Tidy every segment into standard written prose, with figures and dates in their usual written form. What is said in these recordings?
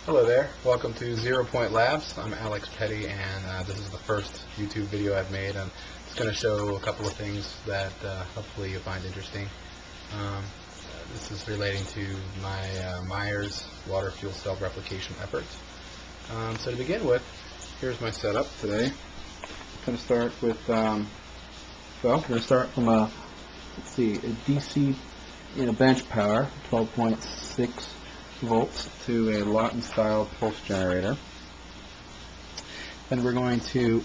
Hello there, welcome to ZeroPoint Labs. I'm Alex Petty, and this is the first YouTube video I've made. I'm just going to show a couple of things that hopefully you'll find interesting. This is relating to my Meyer's water fuel cell replication effort. So to begin with, here's my setup today. I'm going to start with, we're going to start from a DC bench power, 12.6 volts to a Lawton style pulse generator. Then we're going to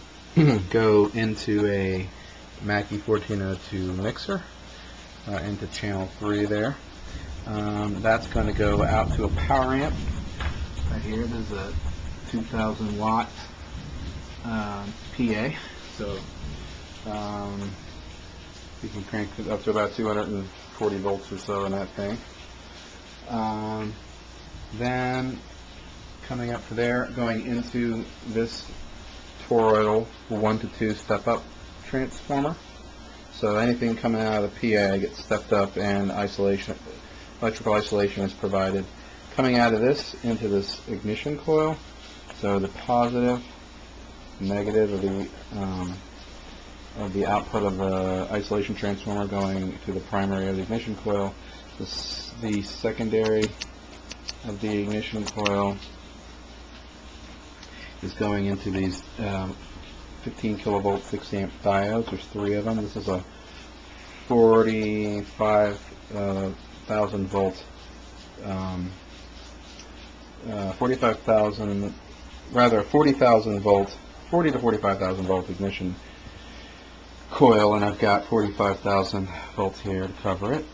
go into a Mackie 1402 mixer into channel 3 there. That's going to go out to a power amp right here. This is a 2000 watt PA, so you can crank it up to about 240 volts or so in that thing. Then coming up to there, going into this toroidal 1 to 2 step up transformer. So anything coming out of the PA gets stepped up and electrical isolation is provided. Coming out of this into this ignition coil, so the positive, negative of the output of the isolation transformer going to the primary of the ignition coil. The secondary of the ignition coil is going into these 15 kilovolt 6 amp diodes. There's 3 of them. This is a 45,000 volt 40,000 volt 40 to 45,000 volt ignition coil, and I've got 45,000 volts here to cover it.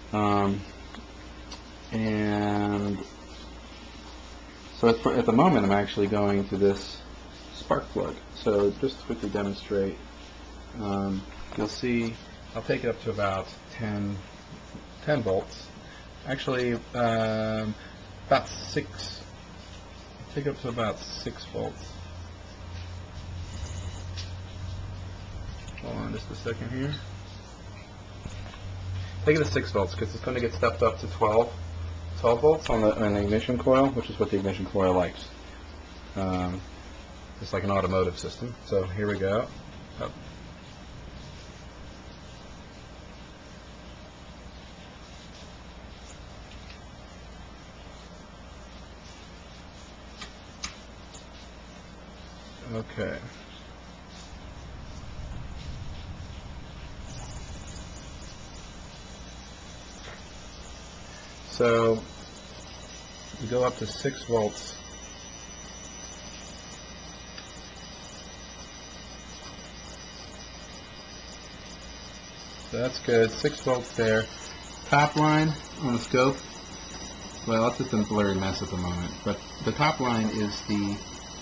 And so at the moment I'm actually going to this spark plug. So just to quickly demonstrate, you'll see I'll take it up to about 10 volts. Actually, about 6. Take it up to about 6 volts. Hold on just a second here. Take it to 6 volts because it's going to get stepped up to 12 volts on the ignition coil, which is what the ignition coil likes. It's like an automotive system. So here we go. Up. Okay. So you go up to 6 volts. So that's good. 6 volts there. Top line on the scope, well, it's just a blurry mess at the moment, but the top line is the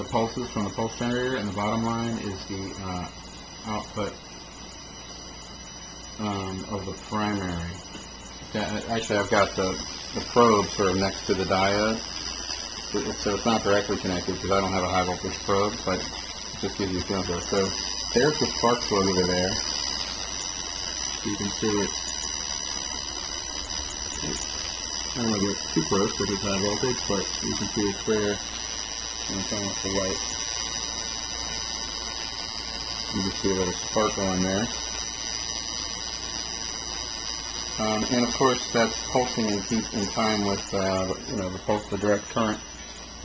pulses from the pulse generator, and the bottom line is the output of the primary. Actually, I've got the probe sort of next to the diode, so it's not directly connected because I don't have a high voltage probe, but it just gives you a feeling for it. So there's the spark plug over there. You can see it's I don't know if it's too close because it's high voltage, but you can see it's clear when it's on with the light. You can see a little spark going there. And of course that's pulsing in time with the direct current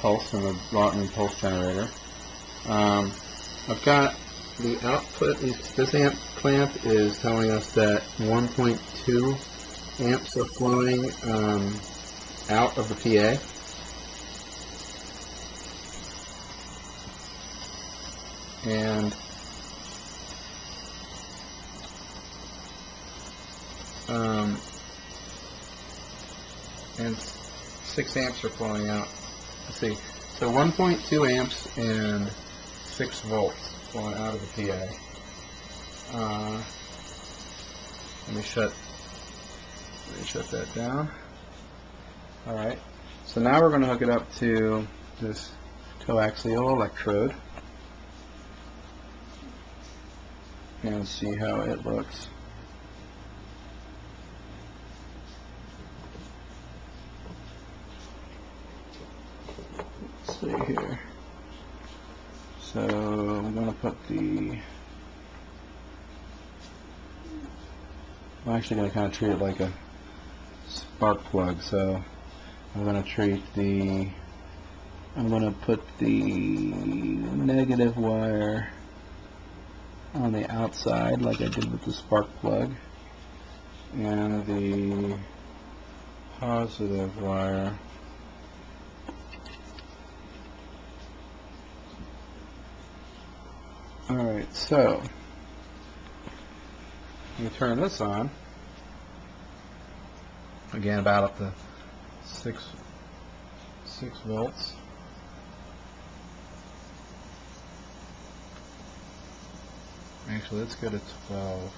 pulse in the Lawton pulse generator. I've got the output. This amp clamp is telling us that 1.2 amps are flowing out of the PA. And 6 amps are flowing out. Let's see. So 1.2 amps and 6 volts flowing out of the PA. Let me shut that down. Alright. So now we're going to hook it up to this coaxial electrode and see how it looks. see here. So I'm going to put the, I'm actually going to kind of treat it like a spark plug. So I'm going to treat the, I'm going to put the negative wire on the outside like I did with the spark plug, and the positive wire alright, so you turn this on again about up to 6 volts. Actually, let's go to 12.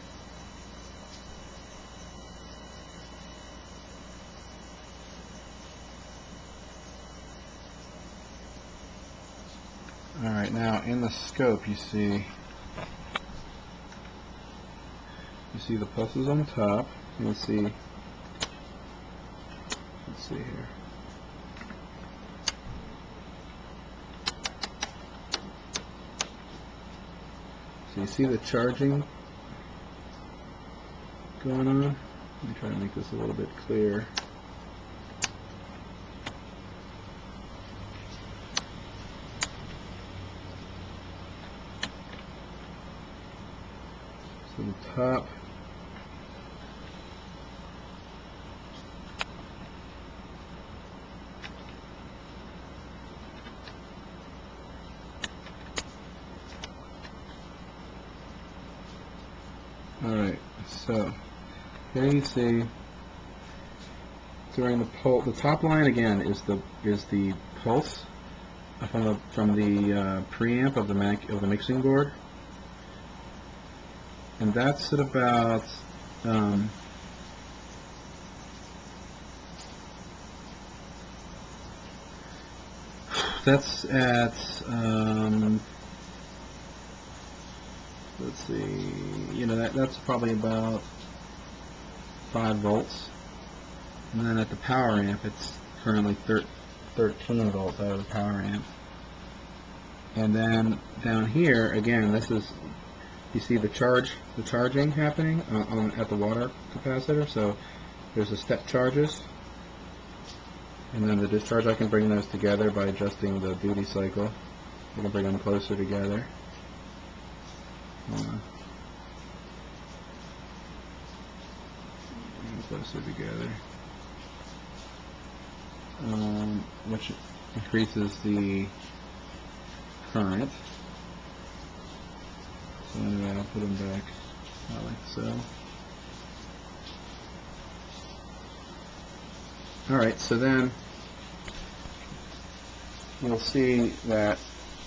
Alright, now in the scope you see the pluses on the top. Let's see here. So you see the charging going on? Let me try to make this a little bit clearer. So the top alright, so here you see during the pulse, the top line again is the pulse from the preamp of the mixing board, and that's at about that's at let's see, that's probably about 5 volts, and then at the power amp it's currently 13 volts out of the power amp. And then down here again, this is, you see the charging happening at the water capacitor. So there's the step charges, and then the discharge. I can bring those together by adjusting the duty cycle. I can bring them closer together. Closer together, which increases the current. So anyway, I'll put them back like so. Alright, so then you'll see that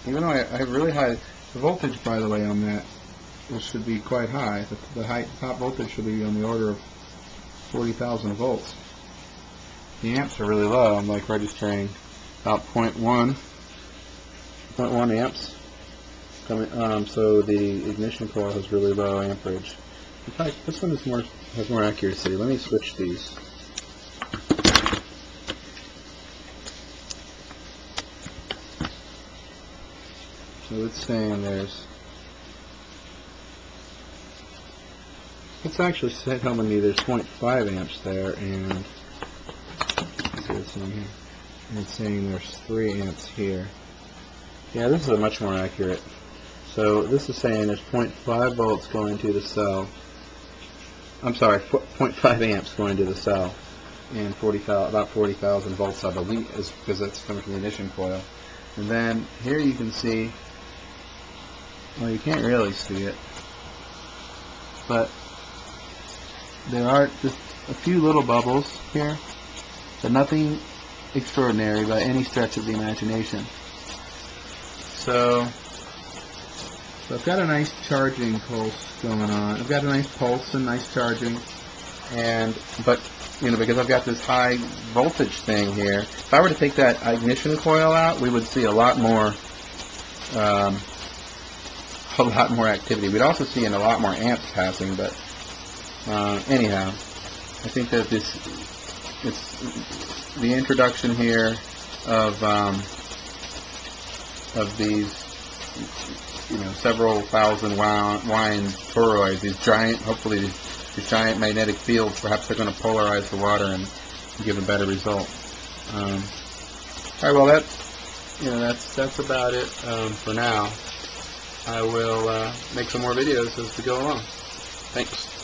even though I have really high, the voltage, by the way, on that, it should be quite high. The top voltage should be on the order of 40,000 volts. The amps are really low. I'm like registering about 0.1 amps coming. So the ignition coil has really low amperage. In fact, this one has more accuracy. Let me switch these. So it's saying it's actually telling me there's 0.5 amps there, and let's see what's in here. And it's saying there's 3 amps here. Yeah, this is a much more accurate. So this is saying there's 0.5 volts going to the cell. I'm sorry, 0.5 amps going to the cell, and about 40,000 volts, I believe, because that's coming from the ignition coil. And then here you can see, well, you can't really see it, but there are just a few little bubbles here, but nothing extraordinary by any stretch of the imagination. So I've got a nice charging pulse going on. I've got a nice pulse and nice charging, but because I've got this high voltage thing here, if I were to take that ignition coil out, we would see a lot more activity. We'd also see a lot more amps passing, but anyhow, I think that it's the introduction here of of these, several thousand wine toroids, these giant, hopefully these giant magnetic fields, perhaps they're going to polarize the water and give a better result. All right, well that's about it for now. I will make some more videos as we go along. Thanks.